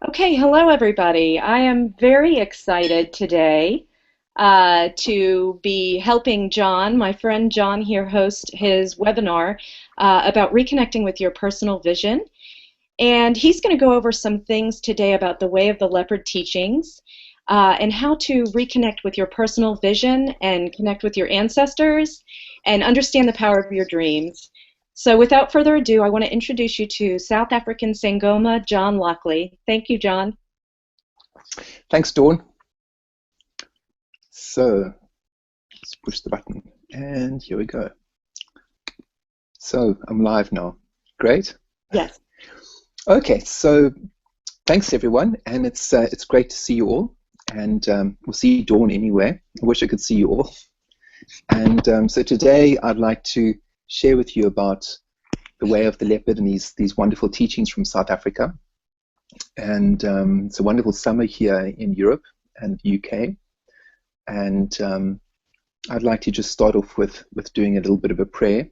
Okay, hello everybody. I am very excited today to be helping John, my friend John here, host his webinar about reconnecting with your personal vision. And he's going to go over some things today about the way of the leopard teachings and how to reconnect with your personal vision and connect with your ancestors and understand the power of your dreams. So without further ado, I want to introduce you to South African Sangoma, John Lockley. Thank you, John. Thanks, Dawn. So let's push the button, and here we go. So I'm live now. Great. Yes. Okay. So thanks everyone, and it's great to see you all. And we'll see Dawn anyway. I wish I could see you all. And so today I'd like to share with you about the way of the leopard and these wonderful teachings from South Africa. And it's a wonderful summer here in Europe and the UK. And I'd like to just start off with doing a little bit of a prayer,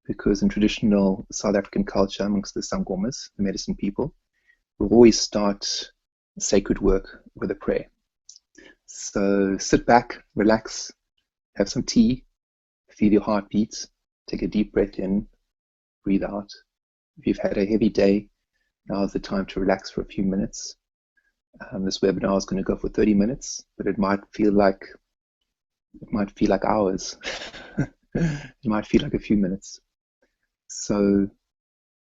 because in traditional South African culture, amongst the Sangomas, the medicine people, we'll always start sacred work with a prayer. So sit back, relax, have some tea, feel your heartbeats, take a deep breath in, breathe out. If you've had a heavy day, now is the time to relax for a few minutes. This webinar is going to go for 30 minutes, but it might feel like hours. It might feel like a few minutes. So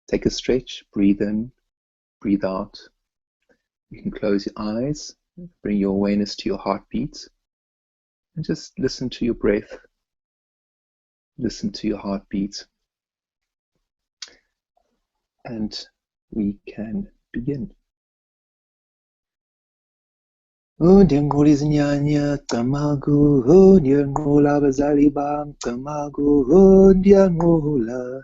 take a stretch, breathe in, breathe out. You can close your eyes, bring your awareness to your heartbeat, and just listen to your breath. Listen to your heartbeat. And we can begin. Oh, Diangoli Zinyanya, Tamagu, oh, Diangola Bazalibam, Tamagu, oh, Diangola,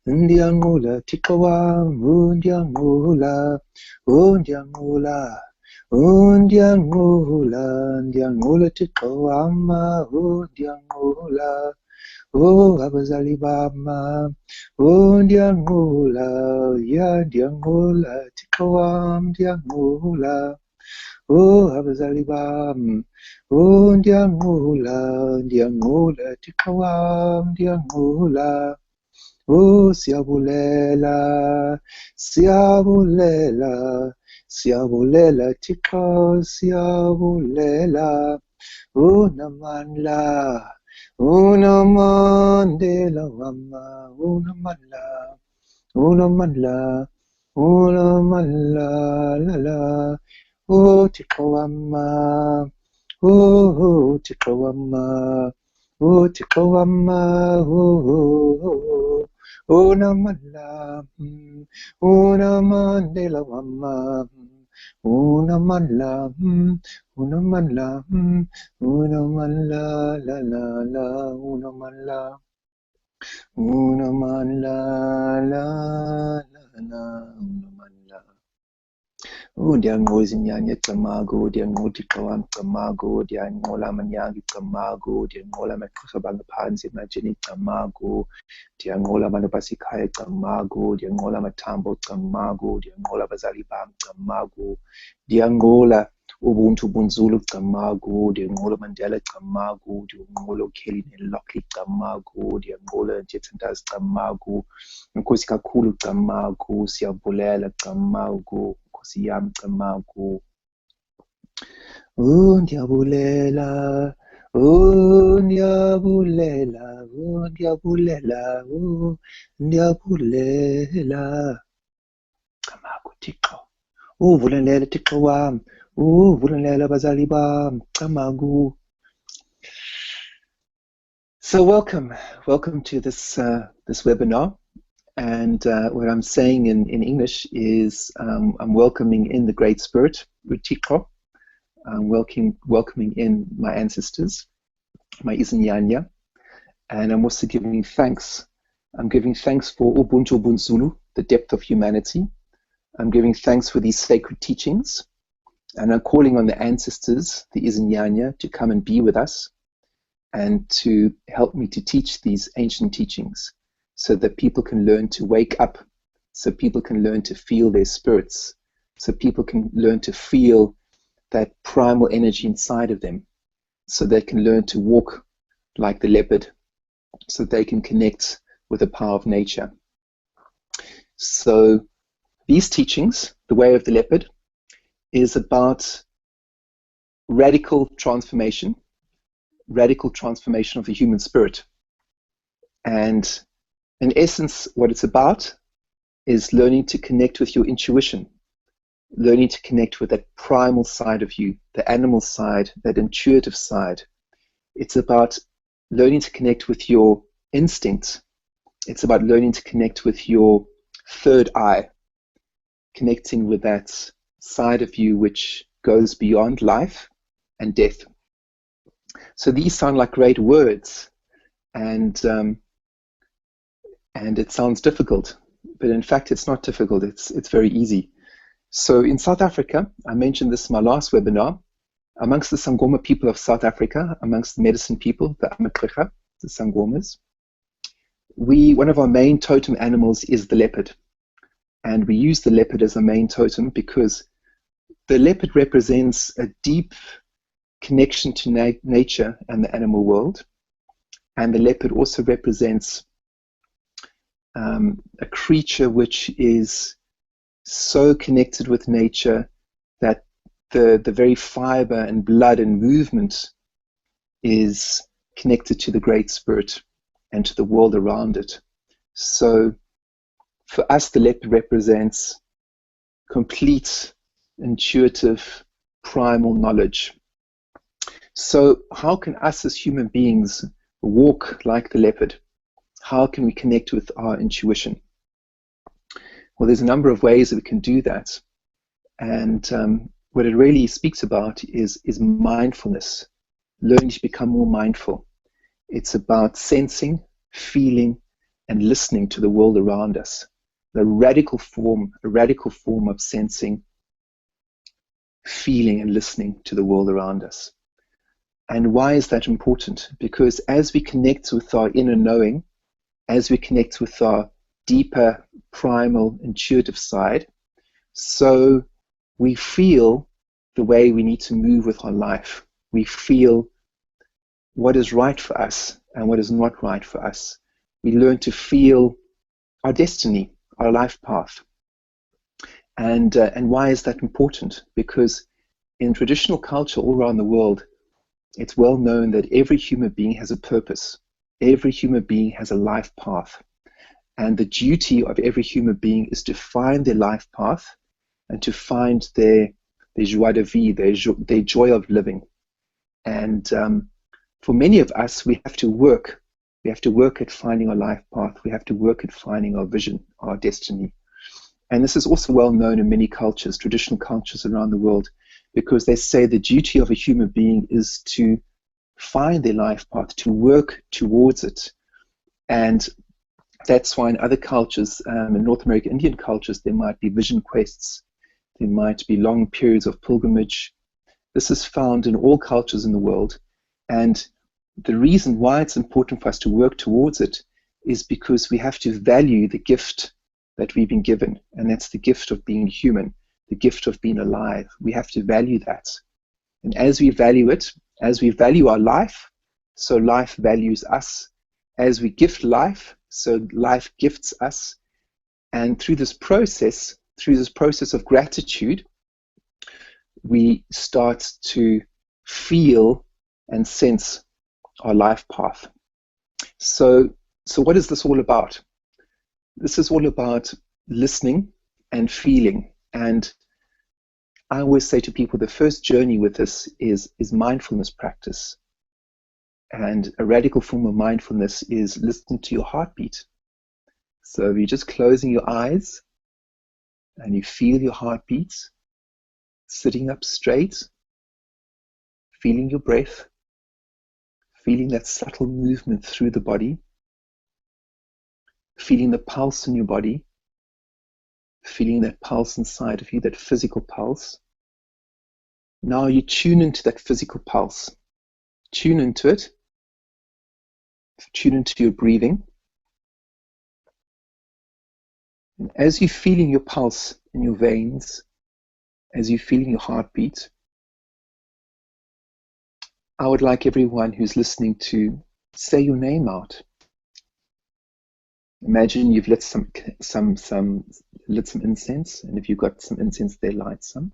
Diangola, Tikawam, oh, Diangola, oh, Diangola, oh, Diangola, Diangola, Tikawama, oh, Diangola. Oh, Abazalibama, oh, Diangola, ya Diangola, Tikawam, Diangola. Oh, Abazalibam, oh, Diangola, Diangola, Tikawam, Diangola. Oh, Siabulela, Siabulela, Siabulela, Tika, Siabulela. Oh, Namanla. Una mandela wama, una mala, una mala, una mala la la. Oh tikawama, oh tikawama, oh tikawama, oh una mala, una mandela wama, una mala, una mala. Una man la la la la, una man la la la la, una man la. Diango zinyanya tamago, diango tikawam tamago, diangola manyangi tamago, diangola makhabanga phansi majeni tamago, diangola manapasikhaya tamago, diangola matambo tamago, diangola bazali bam tamago, diangola Ubuntu bunzulu tamago, diangola mandela tamago, diangola Kelly nelokli tamago, diangola jethandazi tamago, nkosi kakhulu tamago, siyabulela tamago. Siyam tamago. Oh, ndiyabulela, oh, ndiyabulela, oh, ndiyabulela, oh, ndiyabulela. Tamago Thixo. Uvulelela Thixo wami, uvulelela abazali bami, tamago. So welcome to this webinar. And what I'm saying in English is I'm welcoming in the Great Spirit, Rutiko. I'm welcoming in my ancestors, my Izinyanya. And I'm also giving thanks. I'm giving thanks for Ubuntu Bunzulu, the depth of humanity. I'm giving thanks for these sacred teachings. And I'm calling on the ancestors, the Izinyanya, to come and be with us and to help me to teach these ancient teachings, so that people can learn to wake up, so people can learn to feel their spirits, so people can learn to feel that primal energy inside of them, so they can learn to walk like the leopard, so they can connect with the power of nature. So these teachings, the way of the leopard, is about radical transformation of the human spirit. And in essence, what it's about is learning to connect with your intuition, learning to connect with that primal side of you, the animal side, that intuitive side. It's about learning to connect with your instinct. It's about learning to connect with your third eye, connecting with that side of you which goes beyond life and death. So these sound like great words, and it sounds difficult, but in fact it's not difficult. It's very easy. So in South Africa, I mentioned this in my last webinar, amongst the Sangoma people of South Africa, amongst the medicine people, the Amatricha, the Sangomas, one of our main totem animals is the leopard. And we use the leopard as a main totem because the leopard represents a deep connection to nature and the animal world. And the leopard also represents a creature which is so connected with nature that the very fiber and blood and movement is connected to the Great Spirit and to the world around it. So for us, the leopard represents complete, intuitive, primal knowledge. So how can us as human beings walk like the leopard? How can we connect with our intuition? Well, there's a number of ways that we can do that. And what it really speaks about is mindfulness, learning to become more mindful. It's about sensing, feeling, and listening to the world around us. A radical form of sensing, feeling, and listening to the world around us. And why is that important? Because as we connect with our inner knowing, as we connect with our deeper, primal, intuitive side, so we feel the way we need to move with our life. We feel what is right for us and what is not right for us. We learn to feel our destiny, our life path. And why is that important? Because in traditional culture all around the world, it's well known that every human being has a purpose. Every human being has a life path. And the duty of every human being is to find their life path and to find their joie de vivre, their joy of living. And for many of us, we have to work. We have to work at finding our life path. We have to work at finding our vision, our destiny. And this is also well known in many cultures, traditional cultures around the world, because they say the duty of a human being is to find their life path, to work towards it. And that's why in other cultures, in North American Indian cultures, there might be vision quests. There might be long periods of pilgrimage. This is found in all cultures in the world. And the reason why it's important for us to work towards it is because we have to value the gift that we've been given. And that's the gift of being human, the gift of being alive. We have to value that. And as we value it, as we value our life, so life values us. As we gift life, so life gifts us. And through this process of gratitude, we start to feel and sense our life path. So what is this all about? This is all about listening and feeling. And I always say to people, the first journey with this is mindfulness practice. And a radical form of mindfulness is listening to your heartbeat. So you're just closing your eyes and you feel your heartbeat, sitting up straight, feeling your breath, feeling that subtle movement through the body, feeling the pulse in your body, feeling that pulse inside of you, that physical pulse. Now you tune into that physical pulse. Tune into it. Tune into your breathing. And as you're feeling your pulse in your veins, as you're feeling your heartbeat, I would like everyone who's listening to say your name out. Imagine you've lit some incense, and if you've got some incense there, light some.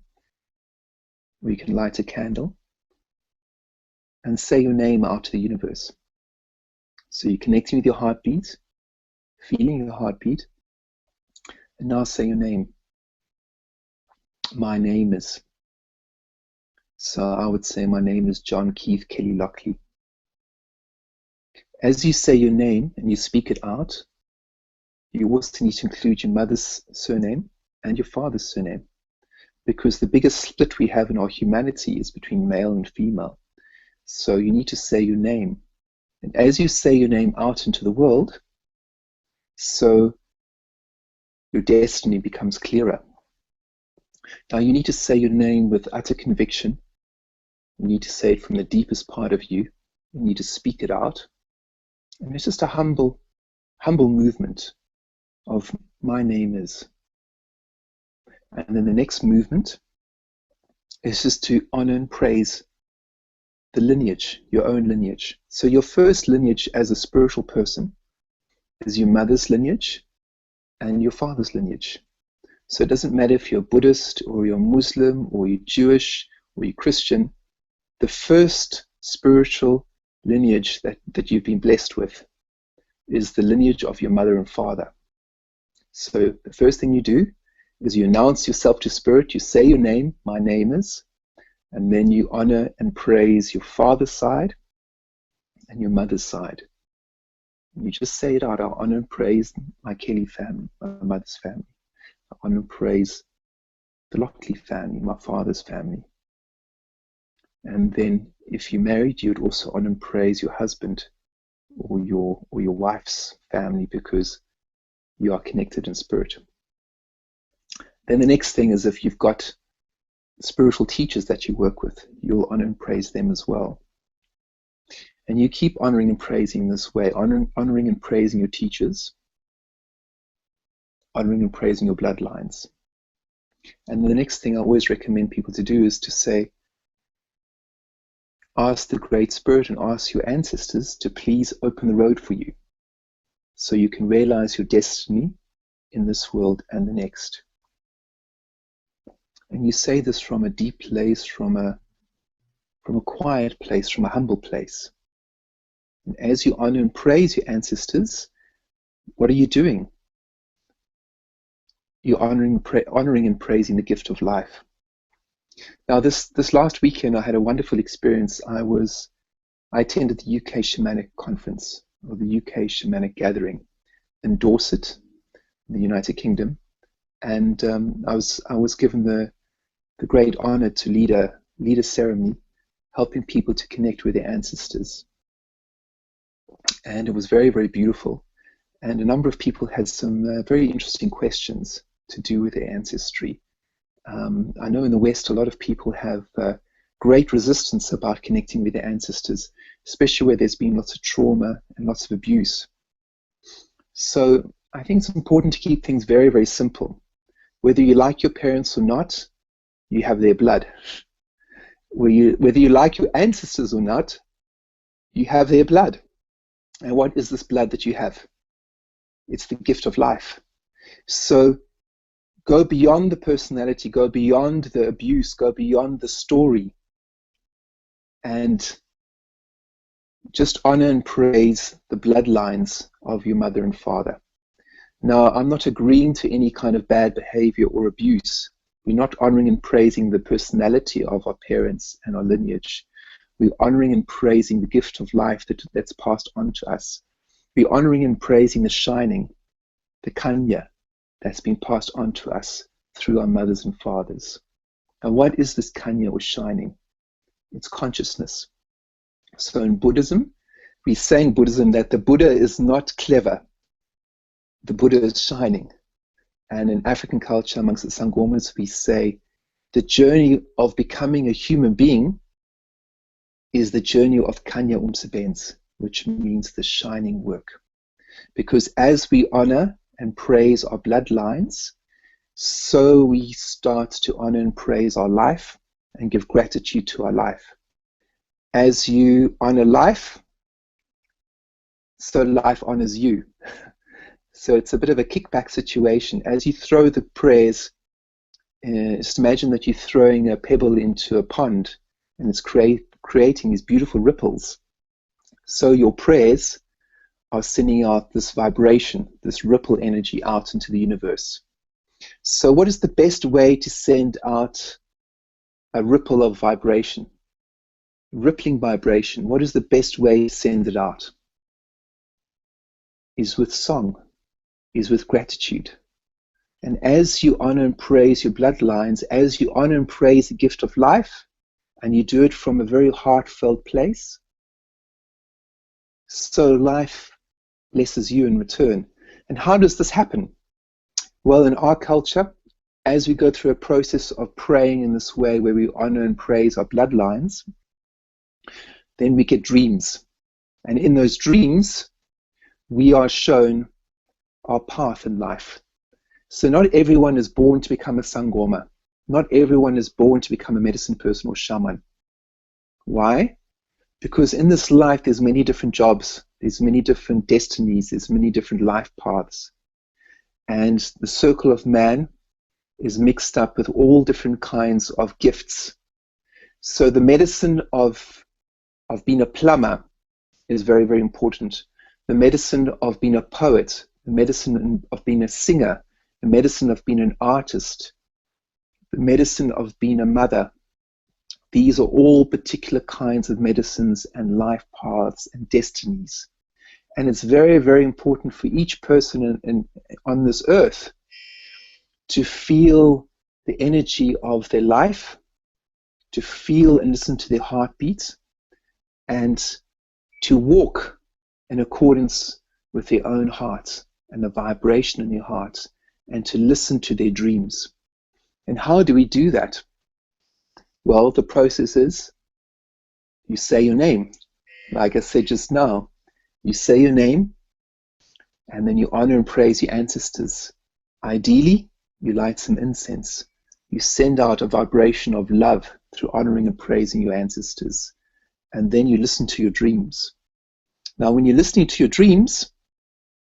Or you can light a candle and say your name out to the universe. So you're connecting with your heartbeat, feeling your heartbeat, and now say your name. My name is. So I would say my name is John Keith Kelly Lockley. As you say your name and you speak it out, you also need to include your mother's surname and your father's surname, because the biggest split we have in our humanity is between male and female. So you need to say your name. And as you say your name out into the world, so your destiny becomes clearer. Now you need to say your name with utter conviction. You need to say it from the deepest part of you. You need to speak it out. And it's just a humble movement of my name is. And then the next movement is just to honor and praise the lineage, your own lineage. So your first lineage as a spiritual person is your mother's lineage and your father's lineage. So it doesn't matter if you're Buddhist or you're Muslim or you're Jewish or you're Christian, the first spiritual lineage that you've been blessed with is the lineage of your mother and father. So the first thing you do is you announce yourself to spirit, you say your name, my name is, and then you honor and praise your father's side and your mother's side. You just say it out. I honor and praise my Kelly family, my mother's family. I honor and praise the Lockley family, my father's family. And then if you're married, you'd also honor and praise your husband or your wife's family, because you are connected in spirit. Then the next thing is, if you've got spiritual teachers that you work with, you'll honor and praise them as well. And you keep honoring and praising this way, honoring and praising your teachers, honoring and praising your bloodlines. And the next thing I always recommend people to do is to say, ask the Great Spirit and ask your ancestors to please open the road for you, so you can realize your destiny in this world and the next. And you say this from a deep place, from a quiet place, from a humble place. And as you honor and praise your ancestors, what are you doing? You're honoring and praising the gift of life. Now, this last weekend, I had a wonderful experience. I attended the UK Shamanic Conference, or the UK Shamanic Gathering in Dorset, in the United Kingdom, and I was given the great honor to lead a ceremony, helping people to connect with their ancestors. And it was very, very beautiful. And a number of people had some very interesting questions to do with their ancestry. I know in the West, a lot of people have great resistance about connecting with their ancestors, especially where there's been lots of trauma and lots of abuse. So I think it's important to keep things very, very simple. Whether you like your parents or not, you have their blood. Whether you like your ancestors or not, you have their blood. And what is this blood that you have? It's the gift of life. So go beyond the personality, go beyond the abuse, go beyond the story, and just honor and praise the bloodlines of your mother and father. Now, I'm not agreeing to any kind of bad behavior or abuse. We're not honoring and praising the personality of our parents and our lineage. We're honoring and praising the gift of life that's passed on to us. We're honoring and praising the shining, the kanya, that's been passed on to us through our mothers and fathers. And what is this kanya or shining? It's consciousness. So in Buddhism, we say in Buddhism that the Buddha is not clever. The Buddha is shining. And in African culture, amongst the Sangomas, we say the journey of becoming a human being is the journey of kanya umsebenz, which means the shining work. Because as we honor and praise our bloodlines, So we start to honor and praise our life and give gratitude to our life. As you honor life, so life honors you. So it's a bit of a kickback situation. As you throw the prayers, just imagine that you're throwing a pebble into a pond and it's creating these beautiful ripples. So your prayers are sending out this vibration, this ripple energy out into the universe. So what is the best way to send out a ripple of vibration? Rippling vibration. What is the best way to send it out? Is with song, is with gratitude. And as you honor and praise your bloodlines, as you honor and praise the gift of life, and you do it from a very heartfelt place, so life blesses you in return. And how does this happen? Well, in our culture, as we go through a process of praying in this way where we honor and praise our bloodlines, then we get dreams. And in those dreams, we are shown our path in life. So not everyone is born to become a sangoma. Not everyone is born to become a medicine person or shaman. Why? Because in this life, there's many different jobs, there's many different destinies, there's many different life paths. And the circle of man is mixed up with all different kinds of gifts. So the medicine of being a plumber is very, very important. The medicine of being a poet, the medicine of being a singer, the medicine of being an artist, the medicine of being a mother. These are all particular kinds of medicines and life paths and destinies. And it's very, very important for each person on this earth to feel the energy of their life, to feel and listen to their heartbeats, and to walk in accordance with their own hearts and the vibration in their hearts, and to listen to their dreams. And how do we do that? Well, the process is you say your name. Like I said just now, you say your name, and then you honor and praise your ancestors. Ideally, you light some incense. You send out a vibration of love through honoring and praising your ancestors. And then you listen to your dreams. Now, when you're listening to your dreams,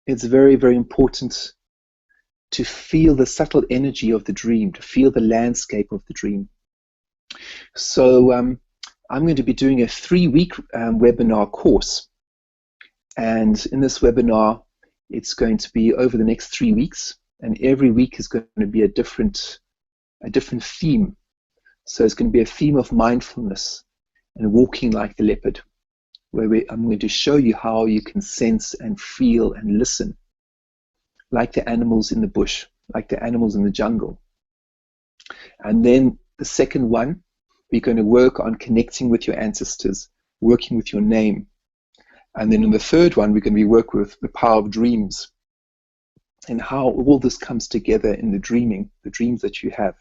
it's very, very important to feel the subtle energy of the dream, to feel the landscape of the dream. So I'm going to be doing a 3-week webinar course. And in this webinar, it's going to be over the next 3 weeks. And every week is going to be a different theme. So it's going to be a theme of mindfulness and walking like the leopard, where I'm going to show you how you can sense and feel and listen like the animals in the bush, like the animals in the jungle. And then the second one, we're going to work on connecting with your ancestors, working with your name. And then in the third one, we're going to be working with the power of dreams and how all this comes together in the dreams that you have.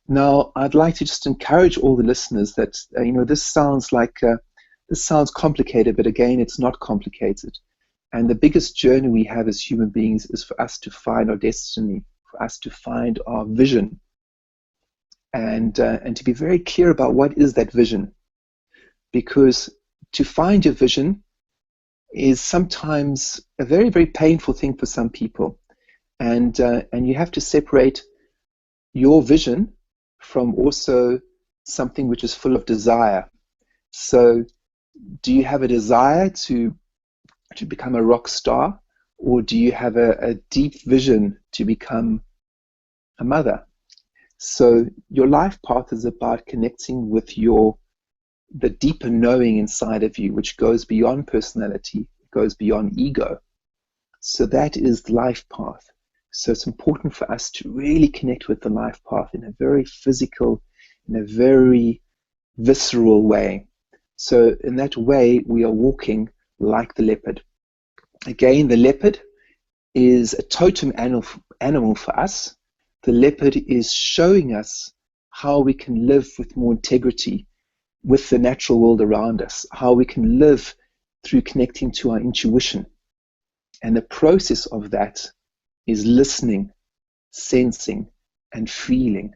Now, I'd like to just encourage all the listeners that, this sounds complicated, but again, it's not complicated. And the biggest journey we have as human beings is for us to find our destiny, for us to find our vision, and to be very clear about what is that vision. Because to find your vision is sometimes a very, very painful thing for some people. And you have to separate your vision from also something which is full of desire. So do you have a desire to become a rock star, or do you have a deep vision to become a mother? So your life path is about connecting with the deeper knowing inside of you, which goes beyond personality, goes beyond ego. So that is the life path. So it's important for us to really connect with the life path in a very physical, in a very visceral way. So in that way, we are walking like the leopard. Again, the leopard is a totem animal for us. The leopard is showing us how we can live with more integrity with the natural world around us, how we can live through connecting to our intuition. And the process of that is listening, sensing, and feeling.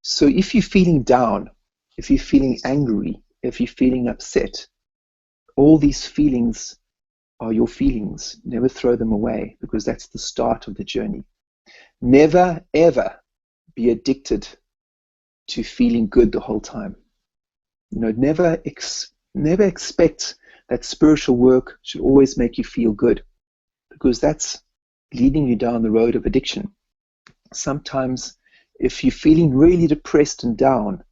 So if you're feeling down, if you're feeling angry, if you're feeling upset, all these feelings are your feelings. Never throw them away, because that's the start of the journey. Never, ever be addicted to feeling good the whole time. Never expect that spiritual work should always make you feel good, because that's leading you down the road of addiction. Sometimes, if you're feeling really depressed and down,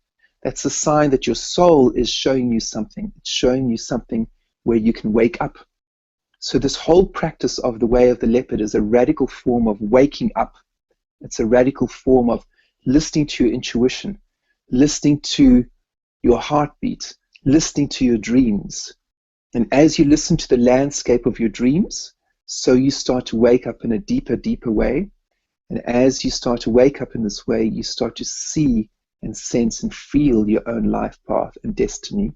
that's a sign that your soul is showing you something. It's showing you something where you can wake up. So this whole practice of the way of the leopard is a radical form of waking up. It's a radical form of listening to your intuition, listening to your heartbeat, listening to your dreams. And as you listen to the landscape of your dreams, so you start to wake up in a deeper, deeper way. And as you start to wake up in this way, you start to see and sense and feel your own life path and destiny.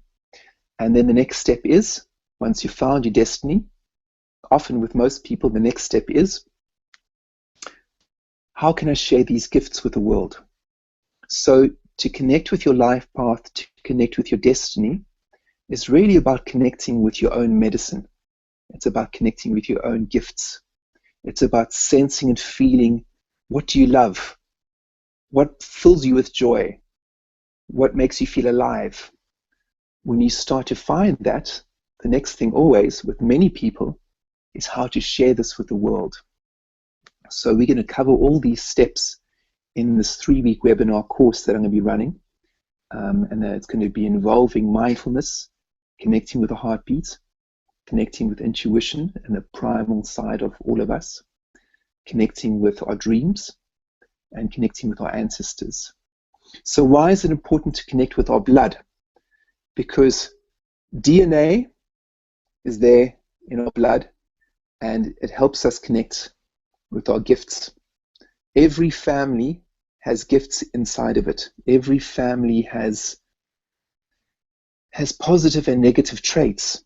And then the next step is, once you've found your destiny, often with most people, the next step is, how can I share these gifts with the world? So to connect with your life path, to connect with your destiny, is really about connecting with your own medicine. It's about connecting with your own gifts. It's about sensing and feeling, what do you love? What fills you with joy? What makes you feel alive? When you start to find that, the next thing always with many people is how to share this with the world. So we're going to cover all these steps in this 3-week webinar course that I'm going to be running. And it's going to be involving mindfulness, connecting with the heartbeat, connecting with intuition and the primal side of all of us, connecting with our dreams, and connecting with our ancestors. So why is it important to connect with our blood? Because DNA is there in our blood, and it helps us connect with our gifts. Every family has gifts inside of it. Every family has positive and negative traits.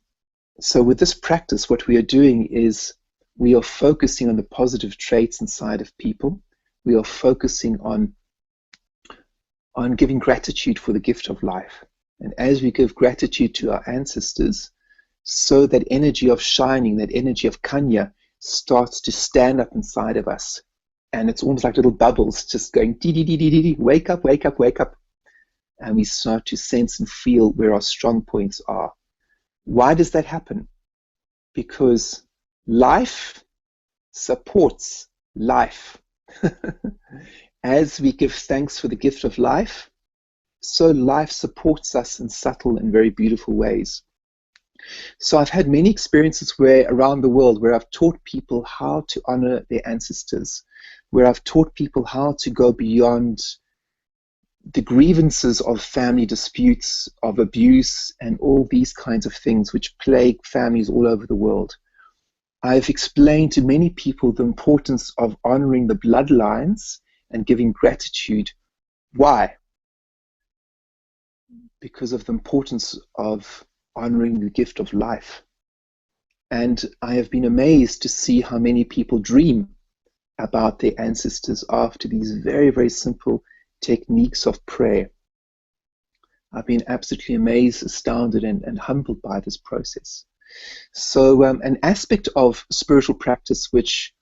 So with this practice, what we are doing is we are focusing on the positive traits inside of people. We are focusing on giving gratitude for the gift of life. And as we give gratitude to our ancestors, so that energy of shining, that energy of Kanya starts to stand up inside of us. And it's almost like little bubbles just going, dee, dee, dee, dee, dee, wake up, wake up, wake up. And we start to sense and feel where our strong points are. Why does that happen? Because life supports life. As we give thanks for the gift of life, so life supports us in subtle and very beautiful ways. So I've had many experiences around the world where I've taught people how to honor their ancestors, where I've taught people how to go beyond the grievances of family disputes, of abuse, and all these kinds of things which plague families all over the world. I've explained to many people the importance of honoring the bloodlines and giving gratitude. Why? Because of the importance of honoring the gift of life. And I have been amazed to see how many people dream about their ancestors after these very, very simple techniques of prayer. I've been absolutely amazed, astounded, and humbled by this process. So an aspect of spiritual practice which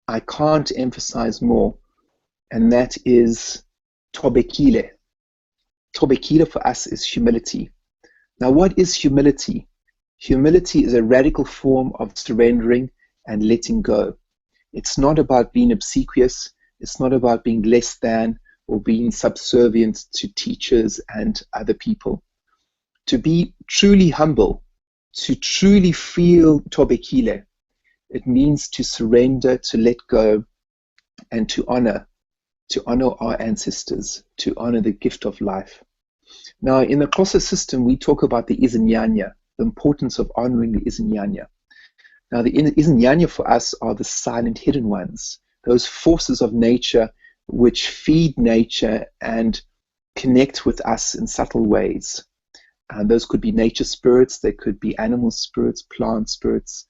I can't emphasize more, and that is tobekile. Tobekile for us is humility. Now, what is humility? Humility is a radical form of surrendering and letting go. It's not about being obsequious. It's not about being less than or being subservient to teachers and other people. To be truly humble, to truly feel tobekile, it means to surrender, to let go, and to honor our ancestors, to honor the gift of life. Now, in the Xhosa system, we talk about the izinyanya, the importance of honoring the izinyanya. Now, the izinyanya for us are the silent hidden ones, those forces of nature which feed nature and connect with us in subtle ways. Those could be nature spirits, they could be animal spirits, plant spirits.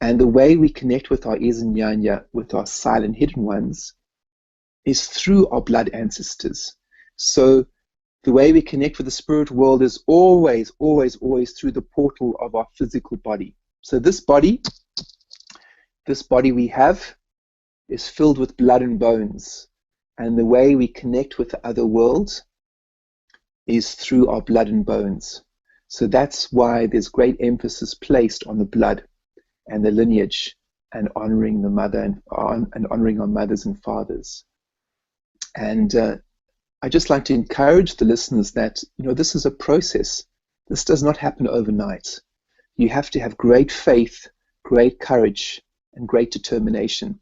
And the way we connect with our izinyanya, with our silent hidden ones, is through our blood ancestors. So the way we connect with the spirit world is always, always, always through the portal of our physical body. So this body we have is filled with blood and bones. And the way we connect with the other world is through our blood and bones. So that's why there's great emphasis placed on the blood and the lineage and honoring the mother and honoring our mothers and fathers. And I just like to encourage the listeners that, this is a process. This does not happen overnight. You have to have great faith, great courage, and great determination.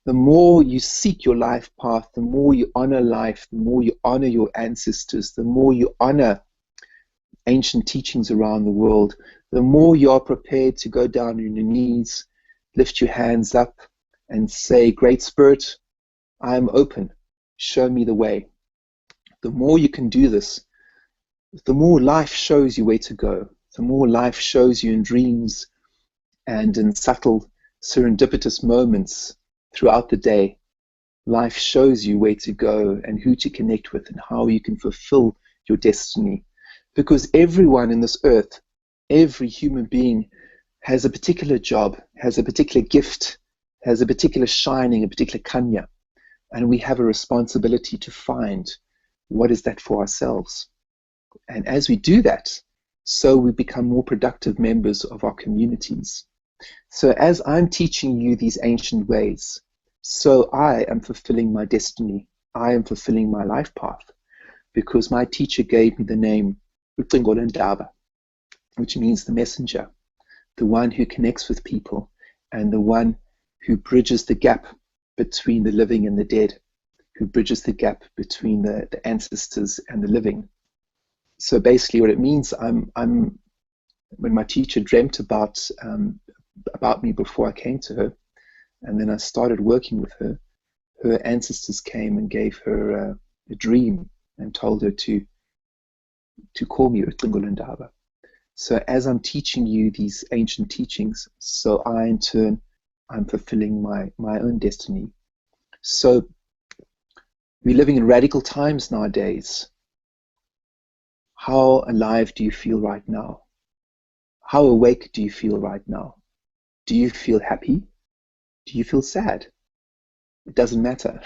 The more you seek your life path, the more you honor life, the more you honor your ancestors, the more you honor ancient teachings around the world, the more you are prepared to go down on your knees, lift your hands up, and say, Great Spirit, I am open. Show me the way. The more you can do this, the more life shows you where to go. The more life shows you in dreams and in subtle serendipitous moments throughout the day. Life shows you where to go and who to connect with and how you can fulfill your destiny. Because everyone in this earth, every human being has a particular job, has a particular gift, has a particular shining, a particular kanya. And we have a responsibility to find what is that for ourselves. And as we do that, so we become more productive members of our communities. So as I'm teaching you these ancient ways, so I am fulfilling my destiny. I am fulfilling my life path because my teacher gave me the name Uqingolendaba, which means the messenger, the one who connects with people and the one who bridges the gap between the living and the dead, who bridges the gap between the ancestors and the living. So basically what it means, when my teacher dreamt about me before I came to her, and then I started working with her, her ancestors came and gave her a dream and told her to call me Uqingolendaba. So as I'm teaching you these ancient teachings, so I in turn, I'm fulfilling my own destiny. So we're living in radical times nowadays. How alive do you feel right now? How awake do you feel right now? Do you feel happy? Do you feel sad? It doesn't matter.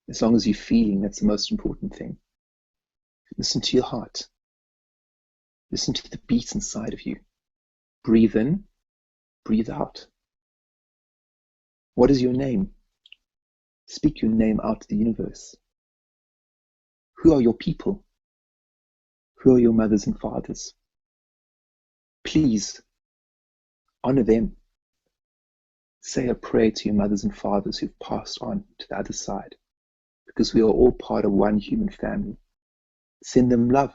As long as you're feeling, that's the most important thing. Listen to your heart. Listen to the beats inside of you. Breathe in, breathe out. What is your name? Speak your name out to the universe. Who are your people? Who are your mothers and fathers? Please honor them. Say a prayer to your mothers and fathers who've passed on to the other side, because we are all part of one human family. Send them love.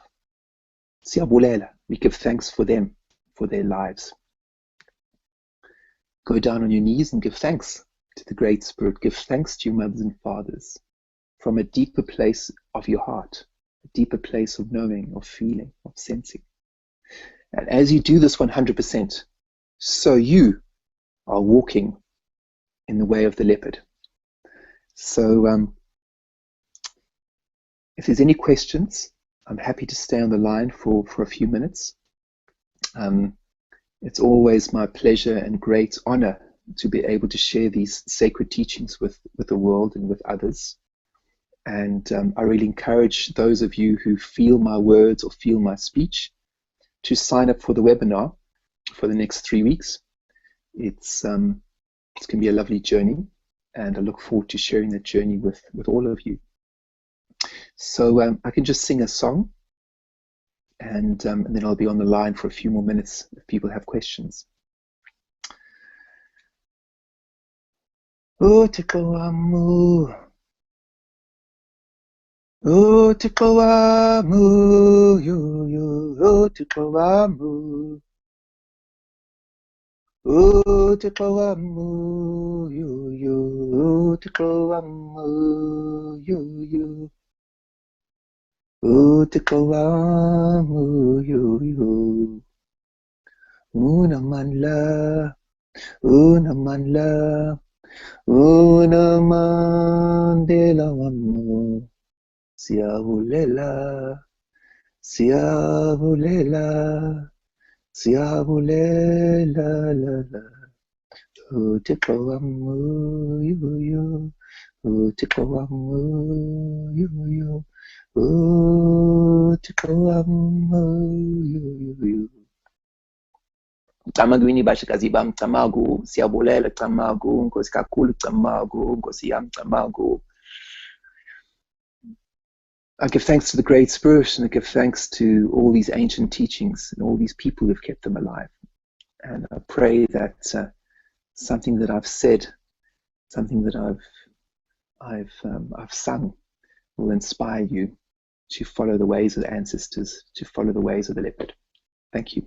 Siyabulela. We give thanks for them, for their lives. Go down on your knees and give thanks to the Great Spirit. Give thanks to your mothers and fathers from a deeper place of your heart, a deeper place of knowing, of feeling, of sensing. And as you do this 100%, so you are walking in the way of the leopard. So if there's any questions, I'm happy to stay on the line for a few minutes. It's always my pleasure and great honor to be able to share these sacred teachings with the world and with others. And I really encourage those of you who feel my words or feel my speech to sign up for the webinar for the next 3 weeks. It's going to be a lovely journey, and I look forward to sharing that journey with all of you. So I can just sing a song, and then I'll be on the line for a few more minutes if people have questions. Oh, Tikoamu. Oh, Tikoamu, you, oh, Tikoamu. Oh, Tikoamu, you, oh, Tikoamu, you. Oh, Tikoamu, you. Una manla, Unamandela wamo. Siyabulela, siyabulela, siyabulela la la. Uthixo wam yuyo, uthixo wam yuyo, uthixo wam yuyo. Camagwini bashikazi bam Camagu, siyabulela Camagu, Nkosi kakhulu Camagu, Nkosi yam Camagu. I give thanks to the Great Spirit, and I give thanks to all these ancient teachings and all these people who've kept them alive. And I pray that something that I've said, something that I've sung, will inspire you to follow the ways of the ancestors, to follow the ways of the leopard. Thank you.